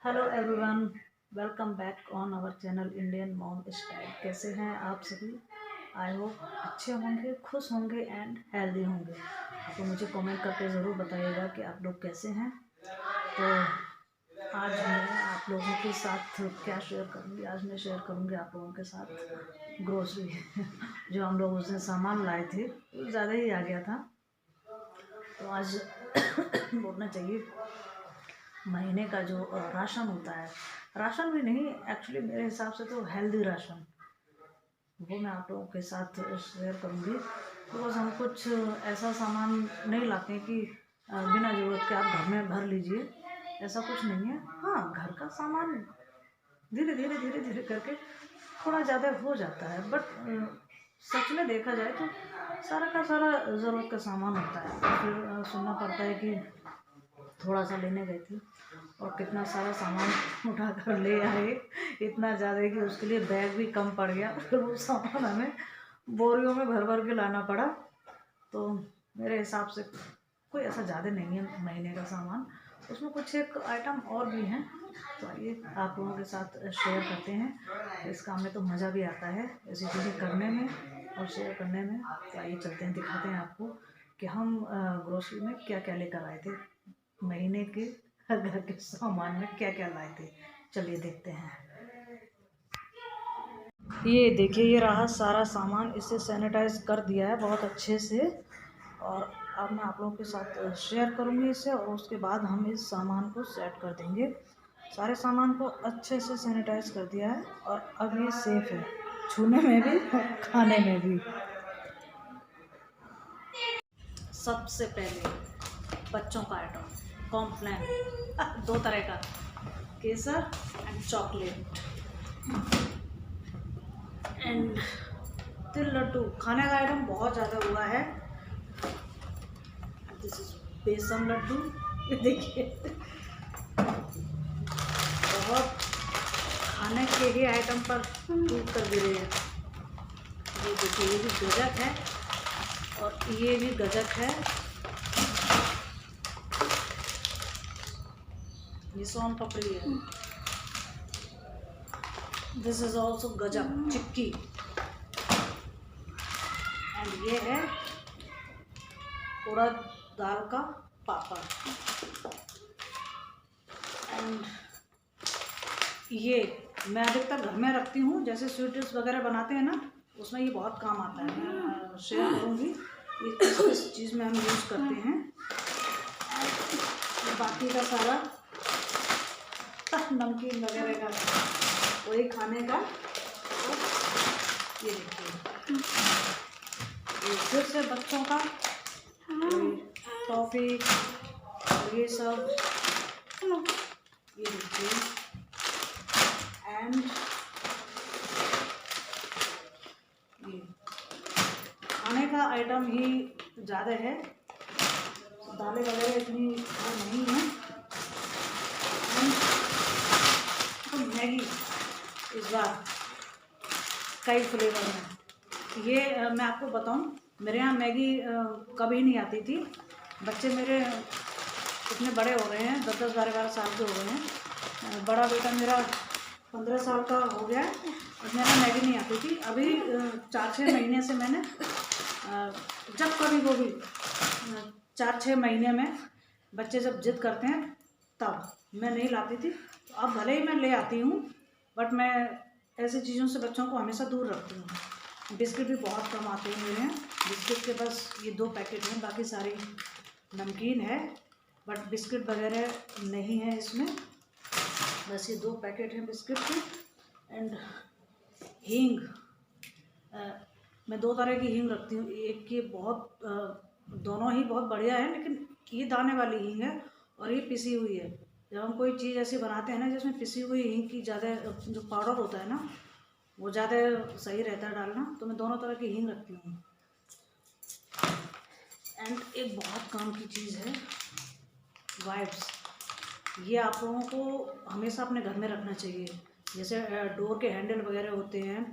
Hello everyone, welcome back on our channel Indian mom style. कैसे हैं आप सभी? आई होप अच्छे होंगे, खुश होंगे एंड हेल्दी होंगे। तो मुझे कमेंट करके ज़रूर बताइएगा कि आप लोग कैसे हैं। तो आज मैं आप लोगों के साथ क्या शेयर करूँगी? आज मैं शेयर करूँगी आप लोगों के साथ ग्रोसरी जो हम लोग उस दिन सामान लाए थे, वो ज़्यादा ही आ गया था। तो आज बोलना चाहिए महीने का जो राशन होता है, राशन भी नहीं एक्चुअली मेरे हिसाब से तो हेल्दी राशन, वो मैं आप लोगों के साथ शेयर करूँगी। बिकॉज हम कुछ ऐसा सामान नहीं लाते कि बिना ज़रूरत के आप घर में भर लीजिए, ऐसा कुछ नहीं है। हाँ, घर का सामान धीरे धीरे धीरे धीरे करके थोड़ा ज़्यादा हो जाता है, बट सच में देखा जाए तो सारा का सारा ज़रूरत का सामान होता है। तो फिर सुनना पड़ता है कि थोड़ा सा लेने गई थी और कितना सारा सामान उठा कर ले आए, इतना ज़्यादा कि उसके लिए बैग भी कम पड़ गया। फिर वो सामान हमें बोरियों में भर भर के लाना पड़ा। तो मेरे हिसाब से कोई ऐसा ज़्यादा नहीं है महीने का सामान, उसमें कुछ एक आइटम और भी हैं। तो आइए आप लोगों के साथ शेयर करते हैं। इस काम में तो मज़ा भी आता है ऐसी चीज़ें करने में और शेयर करने में। तो आइए चलते हैं, दिखाते हैं आपको कि हम ग्रोसरी में क्या क्या लेकर आए थे, महीने के घर के सामान में क्या क्या लाए थे। चलिए देखते हैं। ये देखिए, ये रहा सारा सामान, इसे सैनिटाइज कर दिया है बहुत अच्छे से। और अब मैं आप लोगों के साथ शेयर करूँगी इसे, और उसके बाद हम इस सामान को सेट कर देंगे। सारे सामान को अच्छे से सैनिटाइज कर दिया है और अब ये सेफ है, छूने में भी और खाने में भी। सबसे पहले बच्चों का आइटम कॉम्प्लान, दो तरह का, केसर एंड चॉकलेट एंड तिल लड्डू। खाने का आइटम बहुत ज़्यादा हुआ है। दिस इज बेसन लड्डू, ये देखिए बहुत खाने के ही आइटम पर टूट कर गिरे हैं। ये देखिए, ये भी गजक है और ये भी गजक है। ये सोन पपड़ी है। This is also gajak chikki. And ये है उड़द दाल का पापड़। एंड ये मैं अधिकतर घर में रखती हूँ, जैसे स्वीट्स वगैरह बनाते हैं ना, उसमें ये बहुत काम आता है। मैं शेयर करूँगी ये किस चीज़ में हम यूज़ करते हैं। बाकी का सारा नमकीन वगैरह का वही खाने का। और ये देखिए, ये फिर से बच्चों का टॉफ़ी और ये सब, ये देखिए। एंड ये खाने का आइटम ही ज़्यादा है, दालें वगैरह इतनी वो नहीं है। तो मैगी इस बार कई फ्लेवर में। ये मैं आपको बताऊं, मेरे यहाँ मैगी कभी नहीं आती थी। बच्चे मेरे इतने बड़े हो गए हैं, 10-10, 12-12 साल के हो गए हैं। बड़ा बेटा मेरा 15 साल का हो गया है और मेरा मैगी नहीं आती थी। अभी 4-6 महीने से मैंने जब कभी वो भी 4-6 महीने में बच्चे जब जिद करते हैं तब, मैं नहीं लाती थी। तो अब भले ही मैं ले आती हूँ, बट मैं ऐसी चीज़ों से बच्चों को हमेशा दूर रखती हूँ। बिस्किट भी बहुत कम आते हैं मेरे यहाँ। बिस्किट के बस ये 2 पैकेट हैं, बाकी सारी नमकीन है, बट बिस्किट वगैरह नहीं है इसमें। बस ये 2 पैकेट हैं बिस्किट के। एंड हींग, मैं 2 तरह की हींग रखती हूँ। एक की बहुत दोनों ही बहुत बढ़िया है, लेकिन ये दाने वाली हींग है और ये पिसी हुई है। जब हम कोई चीज़ ऐसी बनाते हैं ना जिसमें पिसी हुई हींग की ज़्यादा, जो पाउडर होता है ना, वो ज़्यादा सही रहता है डालना, तो मैं दोनों तरह की हींग रखती हूँ। एंड एक बहुत काम की चीज़ है वाइप्स। ये आप लोगों को हमेशा अपने घर में रखना चाहिए। जैसे डोर के हैंडल वगैरह होते हैं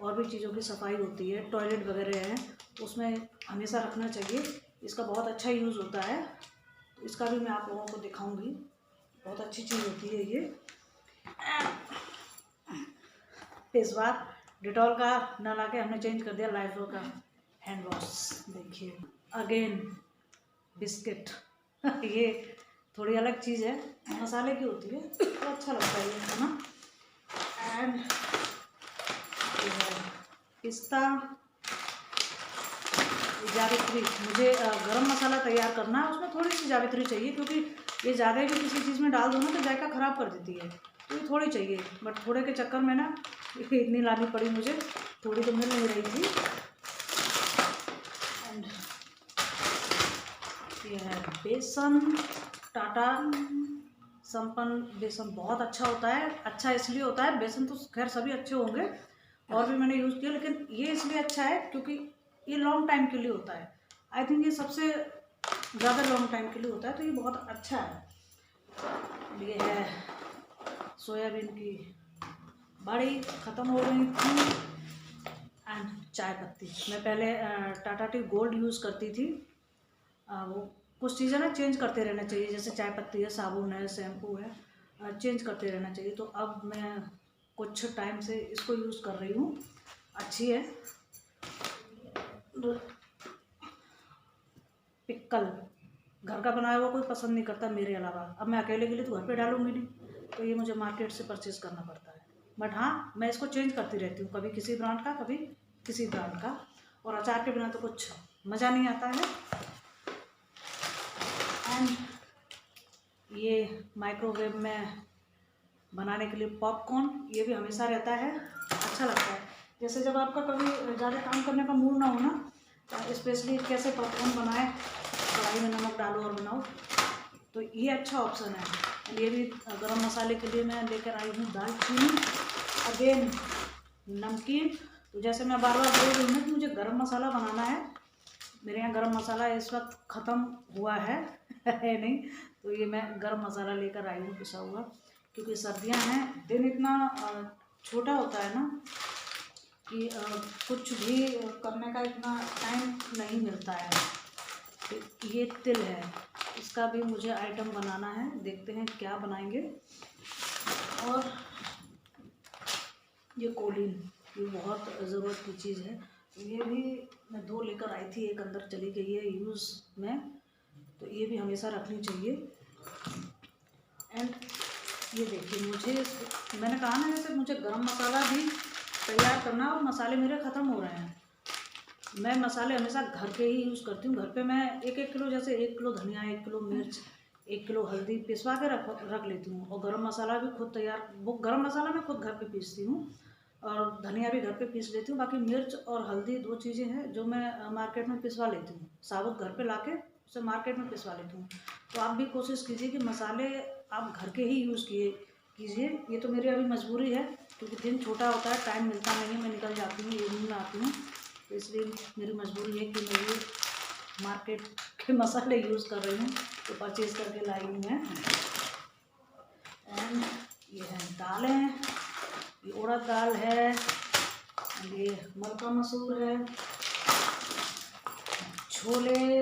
और भी चीज़ों की सफाई होती है, टॉयलेट वगैरह है, उसमें हमेशा रखना चाहिए। इसका बहुत अच्छा यूज़ होता है, तो इसका भी मैं आप लोगों को दिखाऊंगी। बहुत अच्छी चीज़ होती है ये। इस बार डिटॉल का न ला के हमने चेंज कर दिया लाइफो का हैंड वॉश। देखिए अगेन बिस्किट ये थोड़ी अलग चीज़ है, मसाले की होती है तो अच्छा लगता है ये खाना। एंड ये है पिस्ता जावित्री। मुझे गरम मसाला तैयार करना है, उसमें थोड़ी सी जावित्री चाहिए क्योंकि ये ज़्यादा भी किसी चीज़ में डाल दो ना तो जायका ख़राब कर देती है, तो ये थोड़ी चाहिए। बट थोड़े के चक्कर में ना इतनी लानी पड़ी मुझे, थोड़ी तो मिल नहीं रही थी। एंड ये है बेसन, टाटा संपन्न बेसन बहुत अच्छा होता है। अच्छा इसलिए होता है, बेसन तो खैर सभी अच्छे होंगे और भी मैंने यूज़ किया, लेकिन ये इसलिए अच्छा है क्योंकि ये लॉन्ग टाइम के लिए होता है। आई थिंक ये सबसे ज़्यादा लॉन्ग टाइम के लिए होता है, तो ये बहुत अच्छा है। ये है सोयाबीन की बड़ी, ख़त्म हो गई थी। एंड चाय पत्ती, मैं पहले टाटा टी गोल्ड यूज़ करती थी। वो कुछ चीज़ें ना चेंज करते रहना चाहिए, जैसे चाय पत्ती है, साबुन है, शैम्पू है, चेंज करते रहना चाहिए। तो अब मैं कुछ टाइम से इसको यूज़ कर रही हूँ, अच्छी है। पिक्कल घर का बनाया हुआ कोई पसंद नहीं करता मेरे अलावा। अब मैं अकेले के लिए तो घर पे डालूंगी नहीं, तो ये मुझे मार्केट से परचेज करना पड़ता है। बट हाँ, मैं इसको चेंज करती रहती हूँ, कभी किसी ब्रांड का, कभी किसी ब्रांड का। और अचार के बिना तो कुछ मज़ा नहीं आता है। एंड ये माइक्रोवेव में बनाने के लिए पॉपकॉर्न, ये भी हमेशा रहता है, अच्छा लगता है। जैसे जब आपका कभी ज़्यादा काम करने का मूड ना हो ना, स्पेशली कैसे पॉपकॉर्न बनाए, कढ़ाई में नमक डालो और बनाओ, तो ये अच्छा ऑप्शन है। ये भी गरम मसाले के लिए मैं लेकर आई हूँ दालचीनी, अगेन नमकीन। तो जैसे मैं बार बार बोल रही हूँ ना कि मुझे गरम मसाला बनाना है, मेरे यहाँ गरम मसाला इस वक्त ख़त्म हुआ है नहीं, तो ये मैं गरम मसाला लेकर आई हूँ पिसा हुआ, क्योंकि सर्दियाँ हैं, दिन इतना छोटा होता है ना कि कुछ भी करने का इतना टाइम नहीं मिलता है। तो ये तिल है, इसका भी मुझे आइटम बनाना है, देखते हैं क्या बनाएंगे। और ये कोलिन, ये बहुत ज़रूरत की चीज़ है। ये भी मैं 2 लेकर आई थी, एक अंदर चली गई है यूज़ में, तो ये भी हमेशा रखनी चाहिए। एंड ये देखिए, मुझे मैंने कहा ना जैसे मुझे गरम मसाला भी तैयार करना, और मसाले मेरे ख़त्म हो रहे हैं। मैं मसाले हमेशा घर के ही यूज़ करती हूँ। घर पे मैं 1-1 किलो, जैसे 1 किलो धनिया, 1 किलो मिर्च, 1 किलो हल्दी पिसवा के रख लेती हूँ। और गरम मसाला भी खुद तैयार, वो गरम मसाला मैं खुद घर पे पीसती हूँ, और धनिया भी घर पे पीस लेती हूँ। बाकी मिर्च और हल्दी 2 चीज़ें हैं जो मैं मार्केट में पिसवा लेती हूँ, साबुत घर पे लाके उसे मार्केट में पिसवा लेती हूँ। तो आप भी कोशिश कीजिए कि मसाले आप घर के ही यूज़ कीजिए। ये तो मेरी अभी मजबूरी है, क्योंकि दिन छोटा होता है, टाइम मिलता नहीं, मैं निकल जाती हूँ, इवनिंग में आती हूँ, तो इसलिए मेरी मजबूरी है कि मैं ये मार्केट के मसाले यूज़ कर रही हूँ, तो परचेज़ करके लाई हूँ मैं। एंड ये है दालें, ये उड़द दाल है, ये मलका मसूर है, छोले,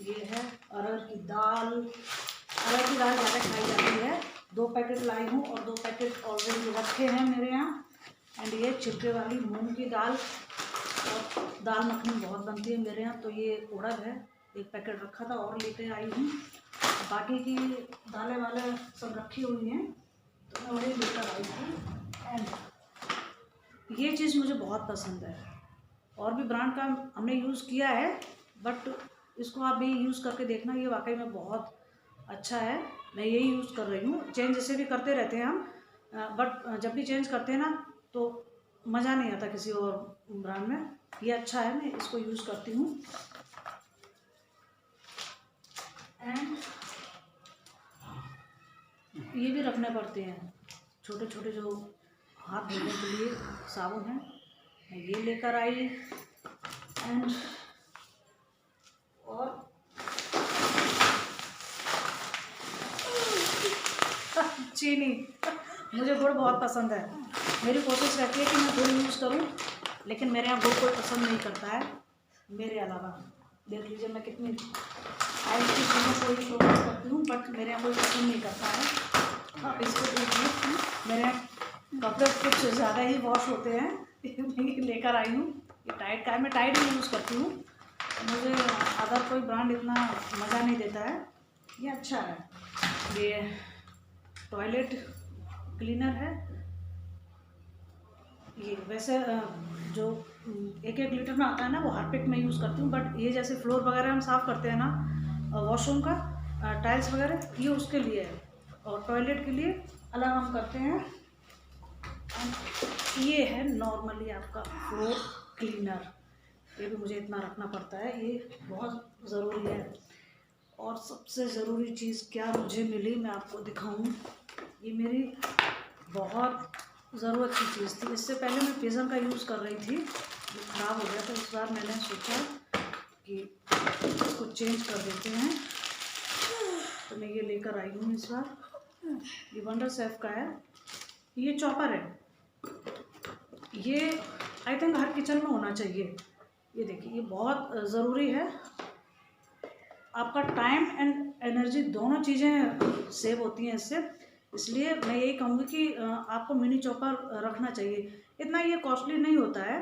ये है अरहर की दाल। अरहर की दाल ज़्यादा खाई जाती है, 2 पैकेट लाई हूँ और 2 पैकेट ऑलरेडी रखे हैं मेरे यहाँ। एंड ये छिलके वाली मूंग की दाल, और दाल मखनी बहुत बनती है मेरे यहाँ, तो ये उड़द है, 1 पैकेट रखा था और लेते आई हूँ। बाकी की दालें वालें सब रखी हुई हैं, तो मैं वही लेकर आई हूँ। एंड ये चीज़ मुझे बहुत पसंद है, और भी ब्रांड का हमने यूज़ किया है, बट इसको आप भी यूज़ करके देखना, ये वाकई में बहुत अच्छा है। मैं यही यूज़ कर रही हूँ। चेंज इसे भी करते रहते हैं हम, बट जब भी चेंज करते हैं ना तो मज़ा नहीं आता किसी और ब्रांड में। ये अच्छा है, मैं इसको यूज़ करती हूँ। एंड ये भी रखने पड़ते हैं, छोटे छोटे जो हाथ धोने के लिए साबुन है, मैं ये लेकर आई। एंड और चीनी, मुझे गुड़ बहुत पसंद है। मेरी कोशिश रहती है कि मैं गुड़ यूज़ करूं, लेकिन मेरे यहाँ गुड़ कोई पसंद नहीं करता है मेरे अलावा। देख लीजिए मैं कितनी टाइल्स की चीज़ों को ही प्रोवाइड करती हूँ, बट मेरे यहाँ कोई पसंद नहीं करता है। आप इसको देखिए, मेरे यहाँ कपड़े कुछ ज़्यादा ही वॉश होते हैं। मैं ये लेकर आई हूँ, ये टाइड का है, मैं टाइड ही यूज़ करती हूँ। मुझे अदर कोई ब्रांड इतना मज़ा नहीं देता है। ये अच्छा है, ये टॉयलेट क्लीनर है। ये वैसे जो 1-1 लीटर में आता है ना, वो हार्पिक में यूज़ करती हूँ, बट ये जैसे फ्लोर वगैरह हम साफ़ करते हैं ना, वॉशरूम का टाइल्स वगैरह, ये उसके लिए है। और टॉयलेट के लिए अलग हम करते हैं। ये है नॉर्मली आपका फ्लोर क्लीनर, ये भी मुझे इतना रखना पड़ता है, ये बहुत ज़रूरी है। और सबसे ज़रूरी चीज़ क्या मुझे मिली, मैं आपको दिखाऊं। ये मेरी बहुत ज़रूरत की चीज़ थी। इससे पहले मैं पिज़न का यूज़ कर रही थी, वो ख़राब हो गया था। इस बार मैंने सोचा कि इसको चेंज कर देते हैं, तो मैं ये लेकर आई हूँ इस बार। ये वंडर सेफ का है, ये चॉपर है। ये आई थिंक हर किचन में होना चाहिए। ये देखिए, ये बहुत ज़रूरी है। आपका टाइम एंड एनर्जी दोनों चीज़ें सेव होती हैं इससे। इसलिए मैं यही कहूँगी कि आपको मिनी चॉपर रखना चाहिए। इतना ये कॉस्टली नहीं होता है,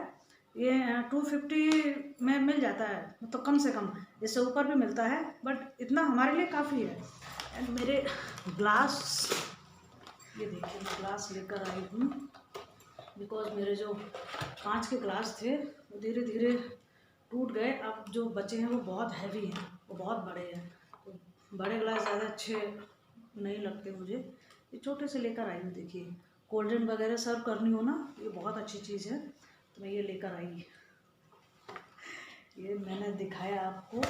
ये 250 में मिल जाता है, मतलब कम से कम। इससे ऊपर भी मिलता है, बट इतना हमारे लिए काफ़ी है। एंड मेरे ग्लास, ये देखिए मैं ग्लास लेकर आई हूँ, बिकॉज मेरे जो कांच के ग्लास थे वो धीरे धीरे टूट गए। अब जो बचे हैं वो बहुत हैवी हैं, वो बहुत बड़े हैं, तो बड़े ग्लास ज़्यादा अच्छे नहीं लगते मुझे। ये छोटे से लेकर आई हूँ। देखिए, कोल्ड ड्रिंक वगैरह सर्व करनी हो ना, ये बहुत अच्छी चीज़ है, तो मैं ये लेकर आई। ये मैंने दिखाया आपको।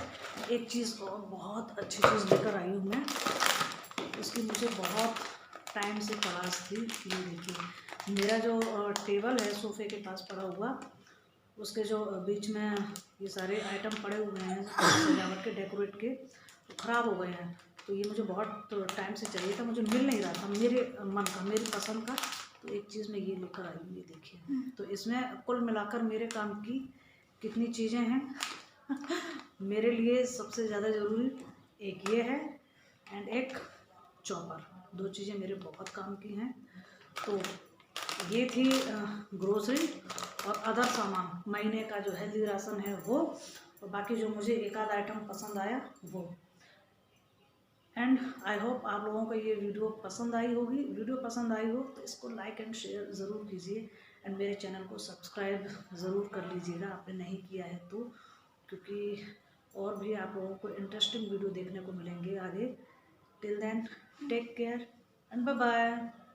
एक चीज़ और बहुत अच्छी चीज़ लेकर आई हूँ मैं, उसकी मुझे बहुत टाइम से तलाश थी। ये देखिए, मेरा जो टेबल है सोफ़े के पास पड़ा हुआ, उसके जो बीच में ये सारे आइटम पड़े हुए हैं सजावट के, डेकोरेट के, तो ख़राब हो गए हैं। तो ये मुझे बहुत टाइम से चाहिए था, मुझे मिल नहीं रहा था मेरे मन का, मेरी पसंद का। तो एक चीज़ मैं ये लेकर आई हूँ, ये देखिए। तो इसमें कुल मिलाकर मेरे काम की कितनी चीज़ें हैं। मेरे लिए सबसे ज़्यादा ज़रूरी एक ये है, एंड एक चॉपर। दो चीज़ें मेरे बहुत काम की हैं। तो ये थी ग्रोसरी और अदर सामान, महीने का जो हेल्दी राशन है वो, और बाकी जो मुझे एक आध आइटम पसंद आया वो। एंड आई होप आप लोगों को ये वीडियो पसंद आई होगी। वीडियो पसंद आई हो तो इसको लाइक एंड शेयर ज़रूर कीजिए, एंड मेरे चैनल को सब्सक्राइब ज़रूर कर लीजिएगा, आपने नहीं किया है तो, क्योंकि और भी आप लोगों को इंटरेस्टिंग वीडियो देखने को मिलेंगे आगे। Till then, take care and bye bye.